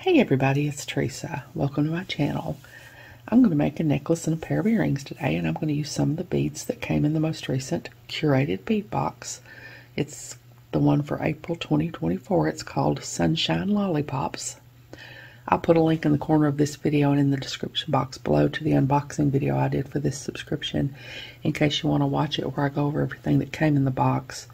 Hey everybody, it's Teresa. Welcome to my channel. I'm going to make a necklace and a pair of earrings today, and I'm going to use some of the beads that came in the most recent Curated bead box. It's the one for April 2024. It's called Sunshine Lollipops. I'll put a link in the corner of this video and in the description box below to the unboxing video I did for this subscription in case you want to watch it where I go over everything that came in the box.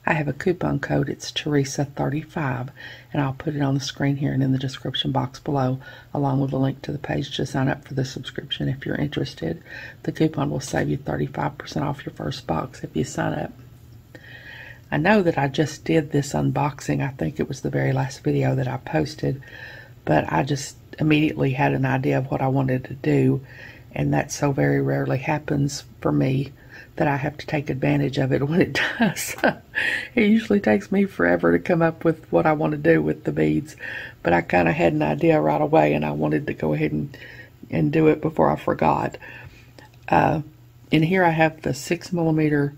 I have a coupon code, it's Teresa35, and I'll put it on the screen here and in the description box below, along with a link to the page to sign up for the subscription if you're interested. The coupon will save you 35% off your first box if you sign up. I know that I just did this unboxing. I think it was the very last video that I posted, but I just immediately had an idea of what I wanted to do, and that so very rarely happens for me that I have to take advantage of it when it does. It usually takes me forever to come up with what I want to do with the beads, but I kind of had an idea right away and I wanted to go ahead and do it before I forgot. In here I have the 6mm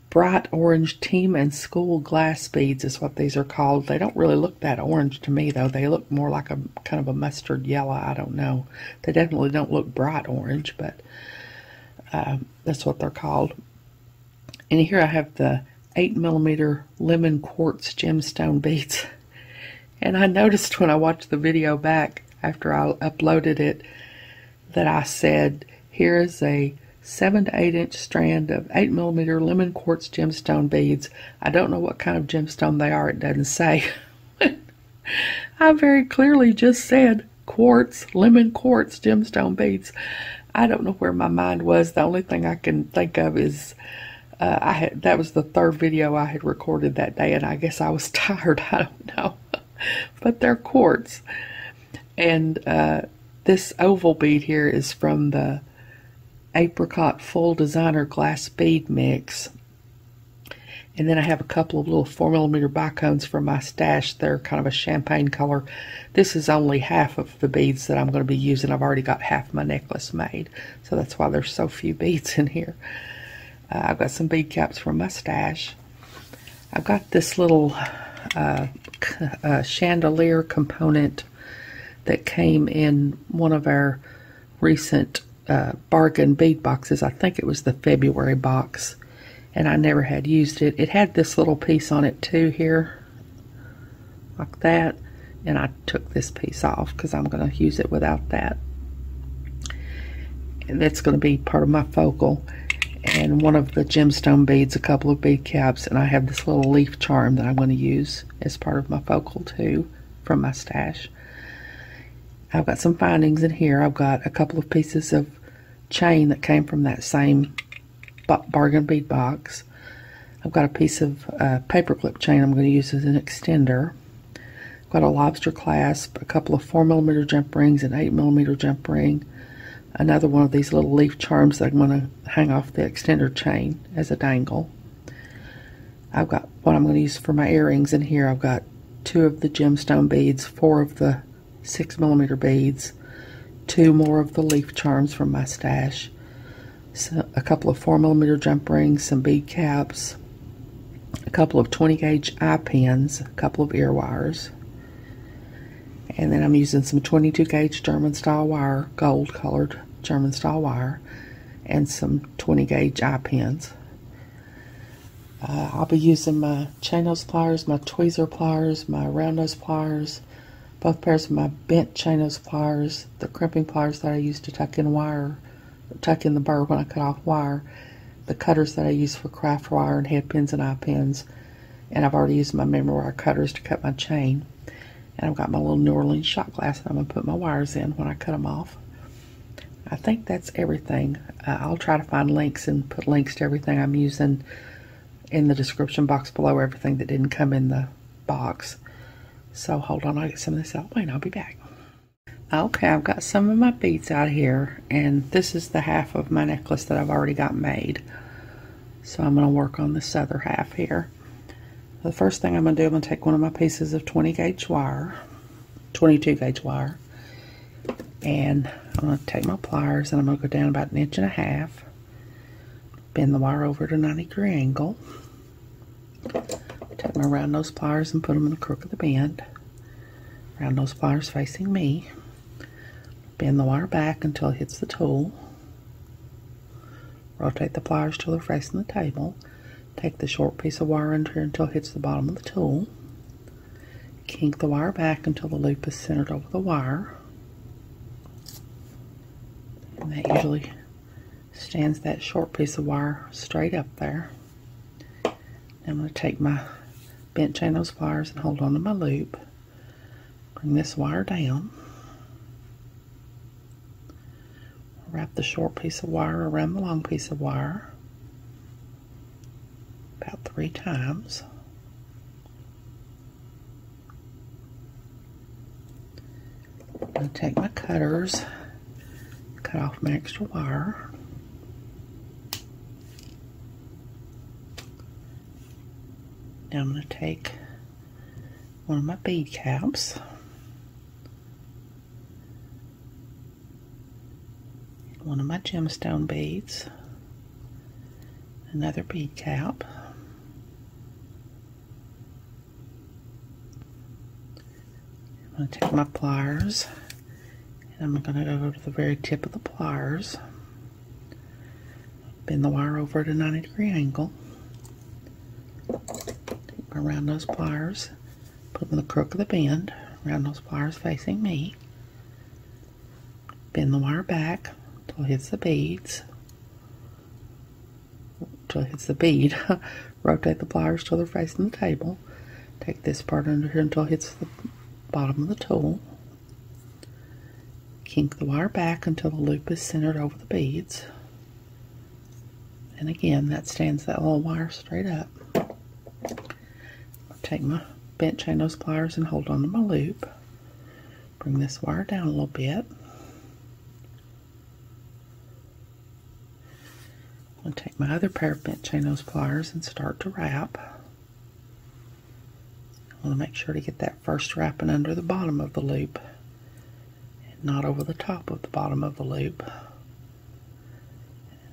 bright orange team and school glass beads is what these are called. They don't really look that orange to me though. They look more like a kind of a mustard yellow. I don't know. They definitely don't look bright orange, but that's what they're called. And here I have the 8mm lemon quartz gemstone beads. And I noticed when I watched the video back after I uploaded it that I said, here is a 7 to 8 inch strand of 8mm lemon quartz gemstone beads. I don't know what kind of gemstone they are, it doesn't say. I very clearly just said quartz, lemon quartz gemstone beads. I don't know where my mind was. The only thing I can think of is that was the third video I had recorded that day, and I guess I was tired. I don't know. But they're quartz. And this oval bead here is from the Apricot Full Designer Glass Bead Mix. And then I have a couple of little 4mm bicones from my stash. They're kind of a champagne color. This is only half of the beads that I'm going to be using. I've already got half my necklace made, so that's why there's so few beads in here. I've got some bead caps from my stash. I've got this little chandelier component that came in one of our recent bargain bead boxes. I think it was the February box. And I never had used it. It had this little piece on it too here, like that. And I took this piece off because I'm going to use it without that. And that's going to be part of my focal. And one of the gemstone beads, a couple of bead caps, and I have this little leaf charm that I'm going to use as part of my focal too from my stash. I've got some findings in here. I've got a couple of pieces of chain that came from that same bargain bead box. I've got a piece of paperclip chain I'm going to use as an extender. I've got a lobster clasp, a couple of 4mm jump rings, an 8mm jump ring, another one of these little leaf charms that I'm going to hang off the extender chain as a dangle. I've got what I'm going to use for my earrings in here. I've got 2 of the gemstone beads, 4 of the 6mm beads, 2 more of the leaf charms from my stash, so a couple of 4mm jump rings, some bead caps, a couple of 20 gauge eye pins, a couple of ear wires, and then I'm using some 22 gauge German style wire, gold colored German style wire, and some 20 gauge eye pins. I'll be using my chain nose pliers, my tweezer pliers, my round nose pliers, both pairs of my bent chain nose pliers, the crimping pliers that I use to tuck in wire, tuck in the burr when I cut off wire, the cutters that I use for craft wire and head pins and eye pins, and I've already used my memory wire cutters to cut my chain. And I've got my little New Orleans shot glass that I'm going to put my wires in when I cut them off. I think that's everything. I'll try to find links and put links to everything I'm using in the description box below, everything that didn't come in the box. So hold on, I'll get some of this out of the way and I'll be back. Okay, I've got some of my beads out here, and this is the half of my necklace that I've already got made. So I'm going to work on this other half here. The first thing I'm going to do, I'm going to take one of my pieces of 20 gauge wire, 22 gauge wire, and I'm going to take my pliers and I'm going to go down about 1.5 inches, bend the wire over at a 90-degree angle, take my round nose pliers and put them in the crook of the bend. Round those pliers facing me. Bend the wire back until it hits the tool. Rotate the pliers till they're facing the table. Take the short piece of wire under here until it hits the bottom of the tool. Kink the wire back until the loop is centered over the wire. And that usually stands that short piece of wire straight up there. I'm going to take my bent chain nose pliers and hold on to my loop. Bring this wire down. Wrap the short piece of wire around the long piece of wire about 3 times. I'm going to take my cutters, cut off my extra wire. Now I'm going to take one of my bead caps, one of my gemstone beads, another bead cap, I'm going to take my pliers and I'm going to go to the very tip of the pliers, bend the wire over at a 90-degree angle, take my round nose pliers, put them in the crook of the bend, round nose pliers facing me, bend the wire back until it hits the beads, until it hits the bead, rotate the pliers till they're facing the table, take this part under here until it hits the bottom of the tool, kink the wire back until the loop is centered over the beads, and again that stands that little wire straight up. I'll take my bent chain nose pliers and hold on to my loop, bring this wire down a little bit. I'll take my other pair of bent chain nose pliers and start to wrap. I want to make sure to get that first wrapping under the bottom of the loop and not over the top of the bottom of the loop.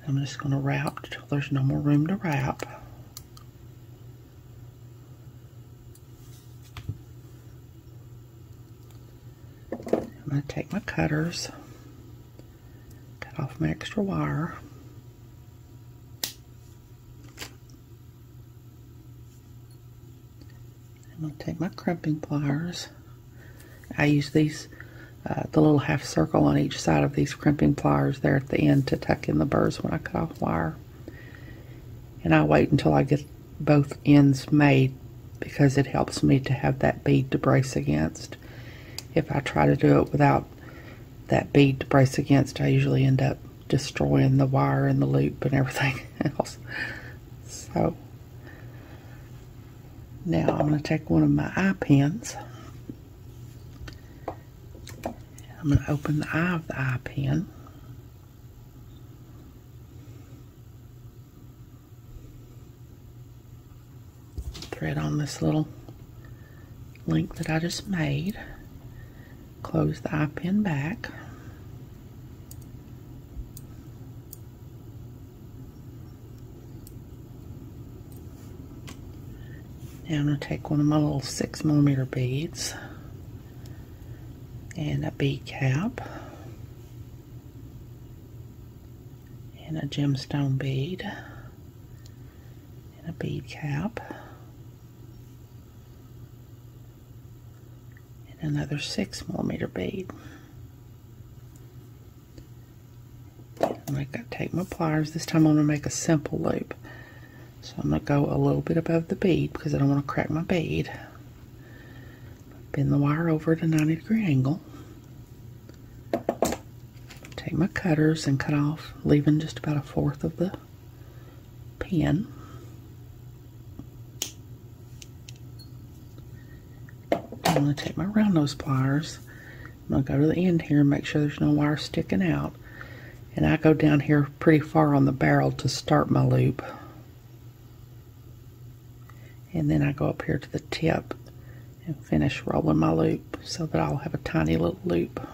I'm just going to wrap until there's no more room to wrap. I'm going to take my cutters, cut off my extra wire. I'm going to take my crimping pliers. I use these, the little half circle on each side of these crimping pliers there at the end to tuck in the burrs when I cut off wire. And I wait until I get both ends made because it helps me to have that bead to brace against. If I try to do it without that bead to brace against, I usually end up destroying the wire and the loop and everything else. So now I'm going to take one of my eye pins. I'm going to open the eye of the eye pin. Thread on this little link that I just made. Close the eye pin back. Now I'm going to take one of my little 6mm beads and a bead cap and a gemstone bead and a bead cap and another 6mm bead. I'm going to take my pliers. This time I'm going to make a simple loop. So I'm going to go a little bit above the bead because I don't want to crack my bead. Bend the wire over at a 90-degree angle. Take my cutters and cut off, leaving just about 1/4 of the pin. I'm going to take my round nose pliers. I'm going to go to the end here and make sure there's no wire sticking out. And I go down here pretty far on the barrel to start my loop. And then I go up here to the tip and finish rolling my loop so that I'll have a tiny little loop.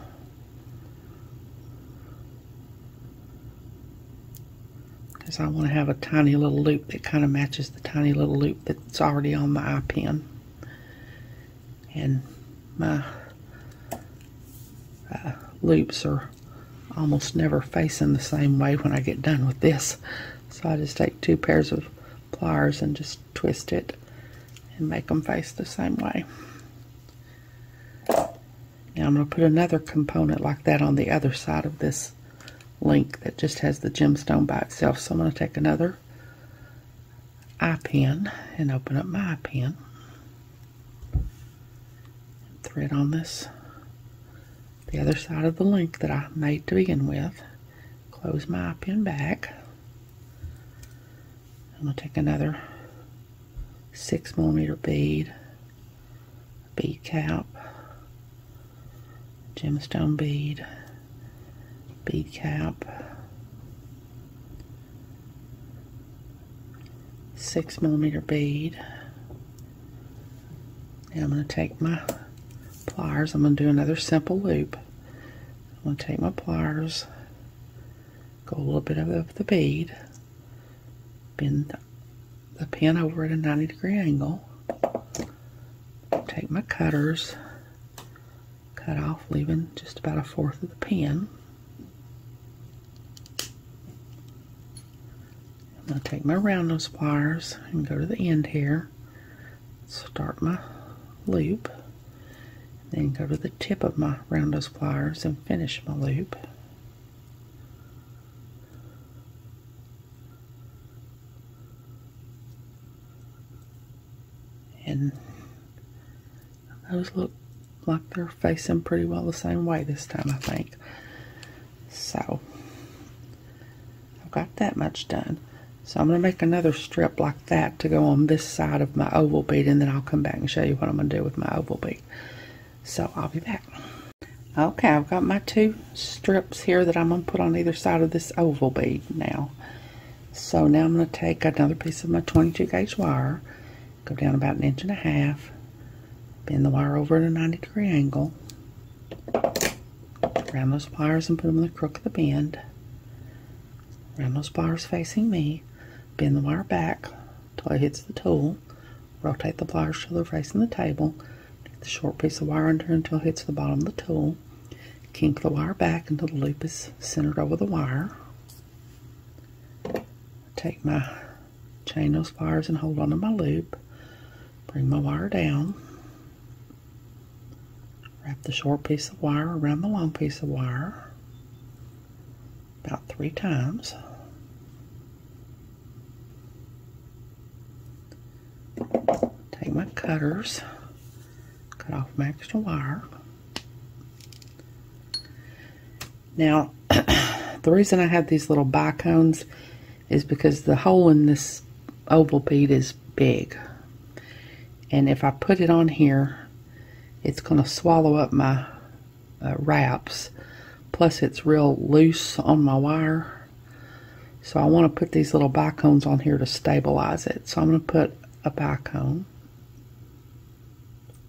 Because I want to have a tiny little loop that kind of matches the tiny little loop that's already on my eye pin. And my loops are almost never facing the same way when I get done with this. So I just take 2 pairs of pliers and just twist it and make them face the same way. Now I'm going to put another component like that on the other side of this link that just has the gemstone by itself. So I'm going to take another eye pin and open up my eye pin. Thread on this, the other side of the link that I made to begin with. Close my eye pin back. I'm going to take another 6mm bead, bead cap, gemstone bead, bead cap, 6mm bead. Now I'm going to take my pliers. I'm going to do another simple loop. I'm going to take my pliers, go a little bit of the bead, bend the pin over at a 90-degree angle, take my cutters, cut off, leaving just about 1/4 of the pin. I'm going to take my round nose pliers and go to the end here, start my loop, then go to the tip of my round nose pliers and finish my loop. And those look like they're facing pretty well the same way this time, I think. So I've got that much done. So I'm going to make another strip like that to go on this side of my oval bead, and then I'll come back and show you what I'm going to do with my oval bead. So I'll be back. Okay, I've got my 2 strips here that I'm going to put on either side of this oval bead now. So now I'm going to take another piece of my 22 gauge wire, go down about 1.5 inches, bend the wire over at a 90-degree angle, round those pliers and put them in the crook of the bend, round those pliers facing me, bend the wire back until it hits the tool, rotate the pliers till they're facing the table, take the short piece of wire under until it hits the bottom of the tool, kink the wire back until the loop is centered over the wire, take my chain those pliers and hold on to my loop, bring my wire down, wrap the short piece of wire around the long piece of wire about 3 times. Take my cutters, cut off my extra wire. Now, the reason I have these little bicones is because the hole in this oval bead is big. And if I put it on here, it's going to swallow up my wraps. Plus, it's real loose on my wire. So I want to put these little bicones on here to stabilize it. So I'm going to put a bicone.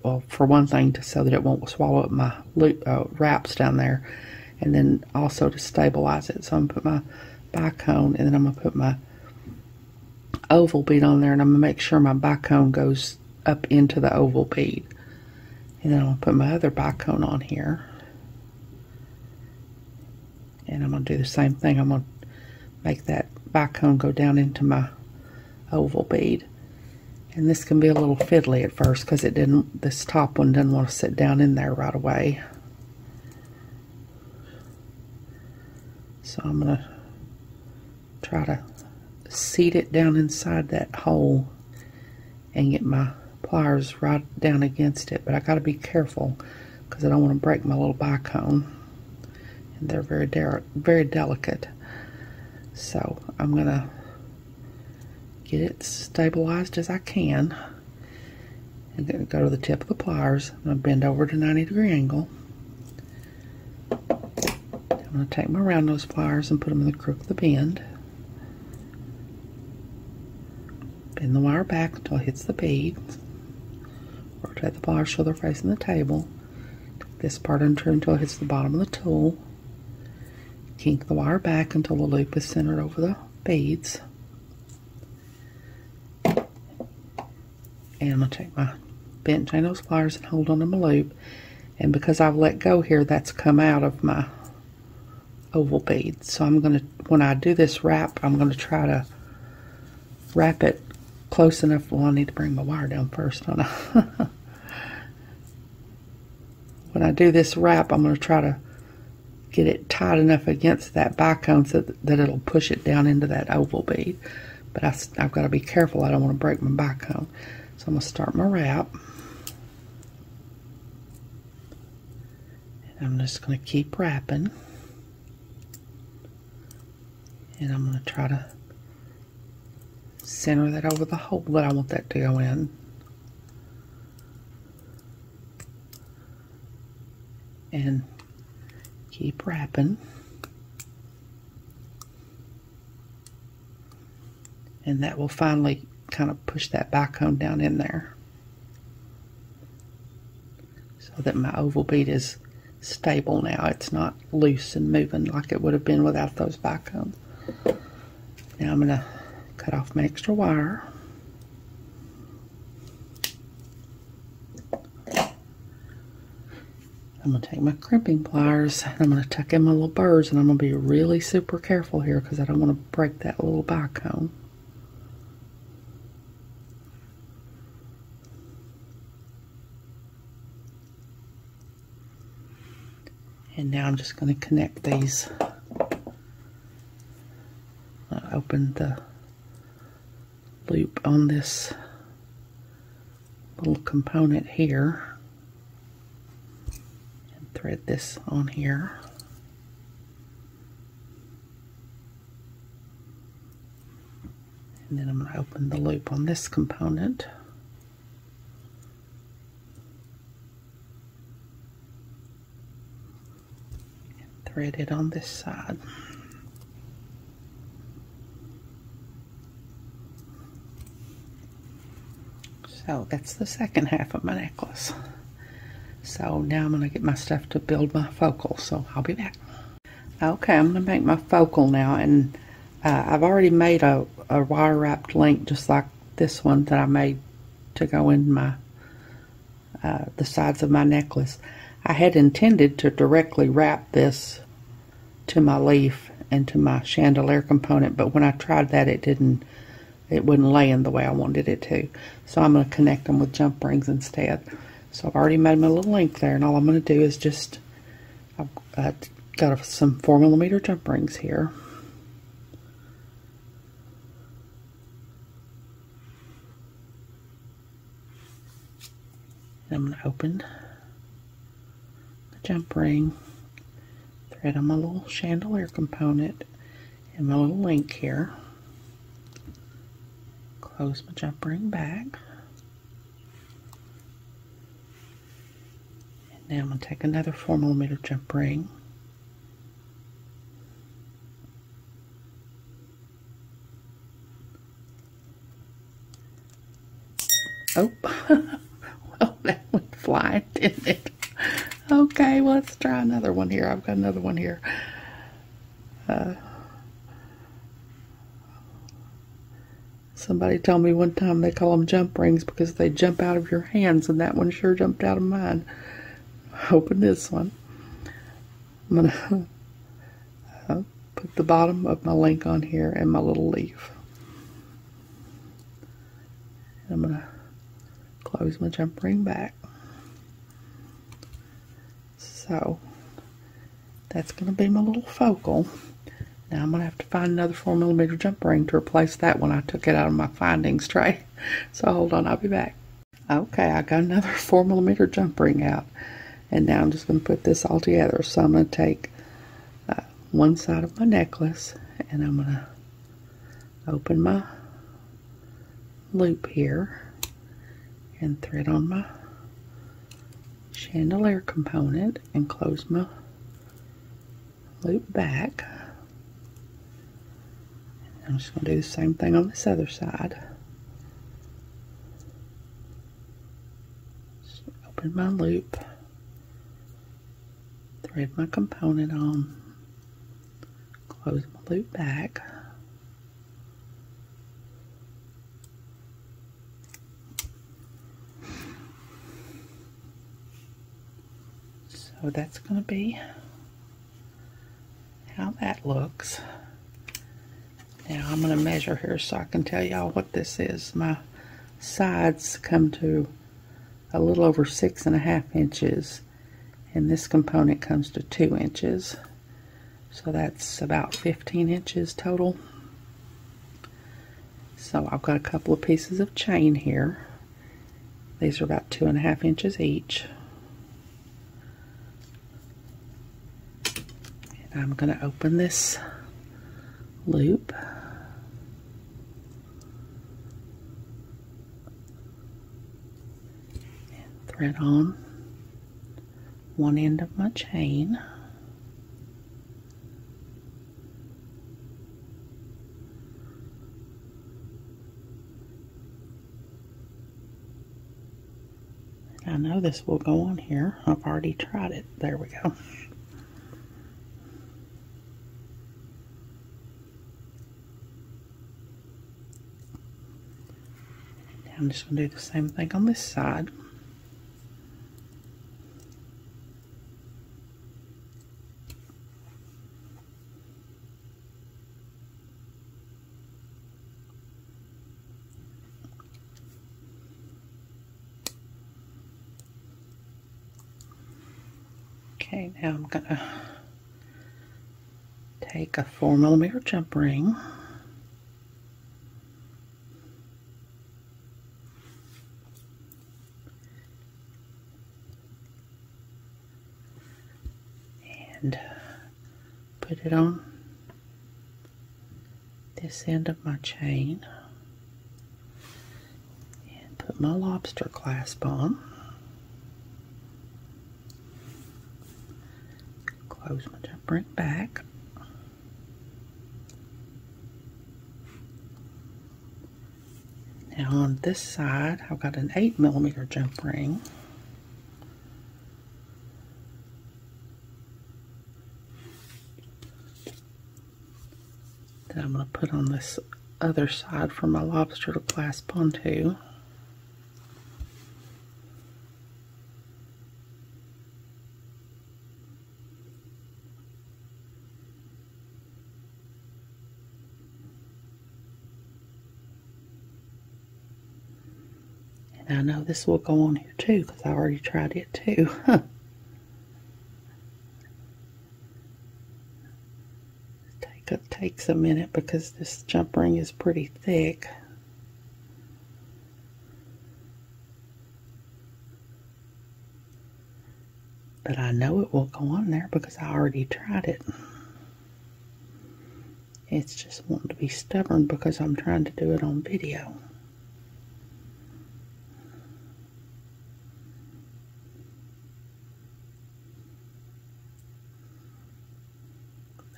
Well, for one thing, so that it won't swallow up my wraps down there. And then also to stabilize it. So I'm going to put my bicone, and then I'm going to put my oval bead on there, and I'm going to make sure my bicone goes up into the oval bead. And then I'm going to put my other bicone on here. And I'm going to do the same thing. I'm going to make that bicone go down into my oval bead. And this can be a little fiddly at first because this top one didn't want to sit down in there right away. So I'm going to try to seat it down inside that hole and get my pliers right down against it. But I got to be careful because I don't want to break my little bicone. And they're very delicate. So I'm going to get it stabilized as I can. And then go to the tip of the pliers. I'm going to bend over to 90-degree angle. I'm going to take my round nose pliers and put them in the crook of the bend. Bend the wire back until it hits the bead. Rotate the pliers so they're facing the table. Take this part and turn until it hits the bottom of the tool. Kink the wire back until the loop is centered over the beads. And I'm going to take my bent chain nose pliers and hold on to my loop. And because I've let go here, that's come out of my oval bead. So I'm going to, when I do this wrap, I'm going to try to wrap it close enough. Well, I need to bring my wire down first, don't I? When I do this wrap, I'm going to try to get it tight enough against that bicone so that it'll push it down into that oval bead. But I've got to be careful. I don't want to break my bicone. So I'm going to start my wrap. And I'm just going to keep wrapping. And I'm going to try to center that over the hole that I want that to go in. And keep wrapping. And that will finally kind of push that bicone down in there so that my oval bead is stable now. It's not loose and moving like it would have been without those bicones. Now I'm going to cut off my extra wire. I'm going to take my crimping pliers and I'm going to tuck in my little burrs, and I'm going to be really super careful here because I don't want to break that little bicone. And now I'm just going to connect these. I'll open the loop on this little component here. Thread this on here. And then I'm going to open the loop on this component. And thread it on this side. So that's the second half of my necklace. So now I'm going to get my stuff to build my focal, so I'll be back. Okay, I'm going to make my focal now, and I've already made a wire wrapped link just like this one that I made to go in my the sides of my necklace. I had intended to directly wrap this to my leaf and to my chandelier component, but when I tried that, it wouldn't lay in the way I wanted it to. So I'm going to connect them with jump rings instead. So I've already made my little link there, and all I'm going to do is just, I've got some 4mm jump rings here. And I'm going to open the jump ring, thread on my little chandelier component, and my little link here. Close my jump ring back. Now I'm going to take another 4mm jump ring. Oh, well, that went flying, didn't it? Okay, well, let's try another one here. I've got another one here. Somebody told me one time they call them jump rings because they jump out of your hands, and that one sure jumped out of mine. Open this one. I'm going to put the bottom of my link on here and my little leaf. I'm going to close my jump ring back. So that's going to be my little focal. Now I'm going to have to find another 4mm jump ring to replace that one. I took it out of my findings tray. So hold on, I'll be back. Okay, I got another 4mm jump ring out. And now I'm just going to put this all together. So I'm going to take one side of my necklace, and I'm going to open my loop here and thread on my chandelier component and close my loop back. I'm just going to do the same thing on this other side. Just open my loop. Thread my component on, close my loop back, So that's going to be how that looks. Now I'm going to measure here so I can tell y'all what this is. My sides come to a little over 6.5 inches, and this component comes to 2 inches. So that's about 15 inches total. So I've got a couple of pieces of chain here. These are about 2.5 inches each. And I'm going to open this loop. And thread on one end of my chain. I know this will go on here. I've already tried it. There we go. Now I'm just going to do the same thing on this side. Okay, now I'm going to take a 4mm jump ring, and put it on this end of my chain and put my lobster clasp on. Close my jump ring back. Now on this side, I've got an 8mm jump ring. That I'm going to put on this other side for my lobster to clasp onto. I know this will go on here too because I already tried it too. It takes a minute because this jump ring is pretty thick. But I know it will go on there because I already tried it. It's just wanting to be stubborn because I'm trying to do it on video.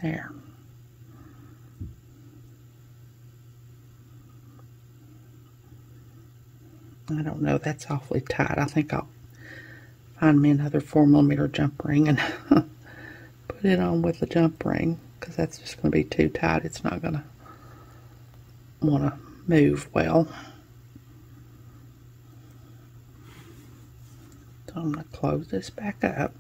There. I don't know, that's awfully tight. I think I'll find me another 4mm jump ring and put it on with the jump ring because that's just going to be too tight. It's not going to want to move well. So I'm going to close this back up.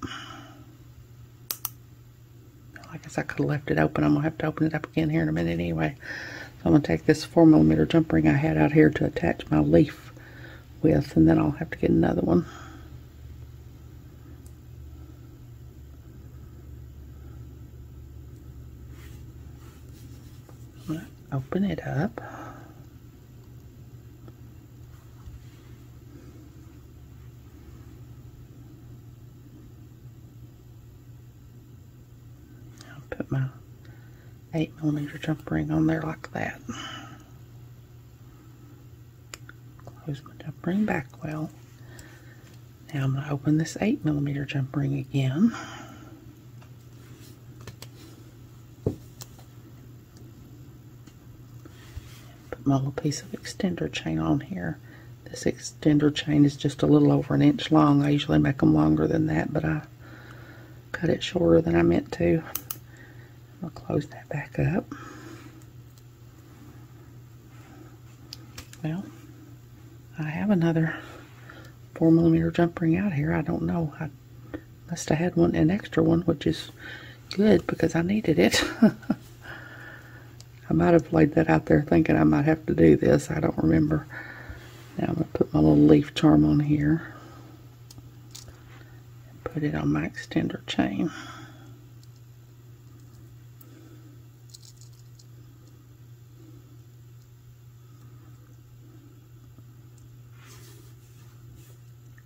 I guess I could have left it open. I'm going to have to open it up again here in a minute anyway. So I'm going to take this 4mm jump ring I had out here to attach my leaf with, and then I'll have to get another one. I'm going to open it up. Put my 8mm jump ring on there like that. Close my jump ring back well. Now I'm going to open this 8mm jump ring again. Put my little piece of extender chain on here. This extender chain is just a little over 1 inch long. I usually make them longer than that, but I cut it shorter than I meant to. I'll close that back up. Well, I have another 4mm jump ring out here. I don't know. I Must have had an extra one, which is good because I needed it. I might have laid that out there thinking I might have to do this. I don't remember. Now I'm going to put my little leaf charm on here. And put it on my extender chain.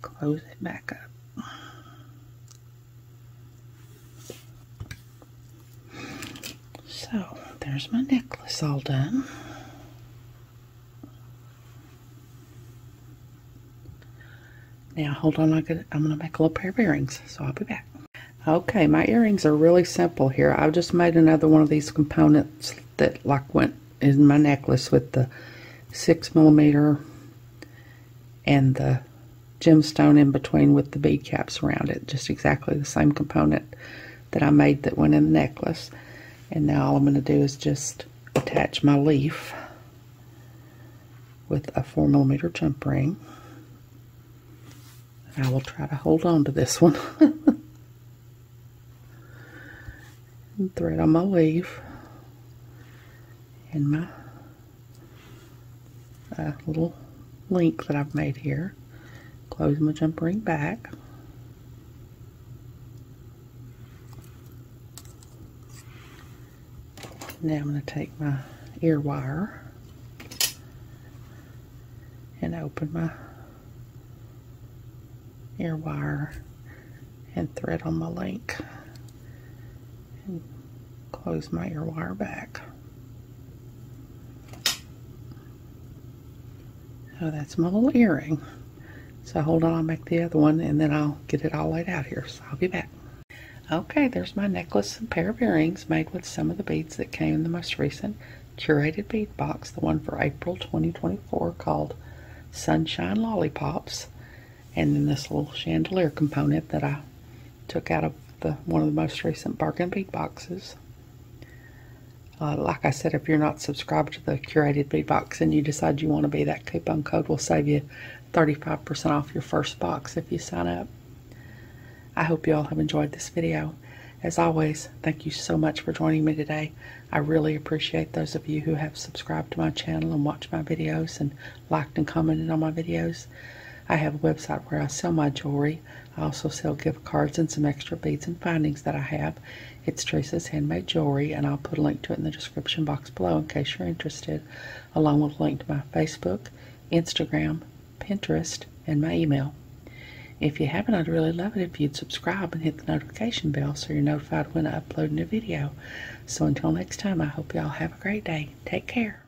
Close it back up. So, there's my necklace all done. Now, hold on, I'm going to make a little pair of earrings, so I'll be back. Okay, my earrings are really simple here. I've just made another one of these components that went in my necklace with the 6mm and the gemstone in between with the bead caps around it. Just exactly the same component that I made that went in the necklace. And now all I'm going to do is just attach my leaf with a 4mm jump ring. And I will try to hold on to this one. And thread on my leaf and my little link that I've made here. Close my jump ring back. Now I'm going to take my ear wire and open my ear wire and thread on my link and close my ear wire back. So that's my little earring. So hold on, I'll make the other one and then I'll get it all laid out here. So I'll be back. Okay, there's my necklace and pair of earrings made with some of the beads that came in the most recent Curated bead box, the one for April 2024 called Sunshine Lollipops. And then this little chandelier component that I took out of one of the most recent bargain bead boxes. Like I said, if you're not subscribed to the Curated bead box and you decide you want to be, that coupon code will save you 35% off your first box if you sign up. I hope you all have enjoyed this video. As always, thank you so much for joining me today. I really appreciate those of you who have subscribed to my channel and watched my videos and liked and commented on my videos. I have a website where I sell my jewelry. I also sell gift cards and some extra beads and findings that I have. It's Teresa's Handmade Jewelry, and I'll put a link to it in the description box below in case you're interested, along with a link to my Facebook, Instagram, Pinterest, and my email. If you haven't, I'd really love it if you'd subscribe and hit the notification bell so you're notified when I upload a new video. So until next time, I hope y'all have a great day. Take care.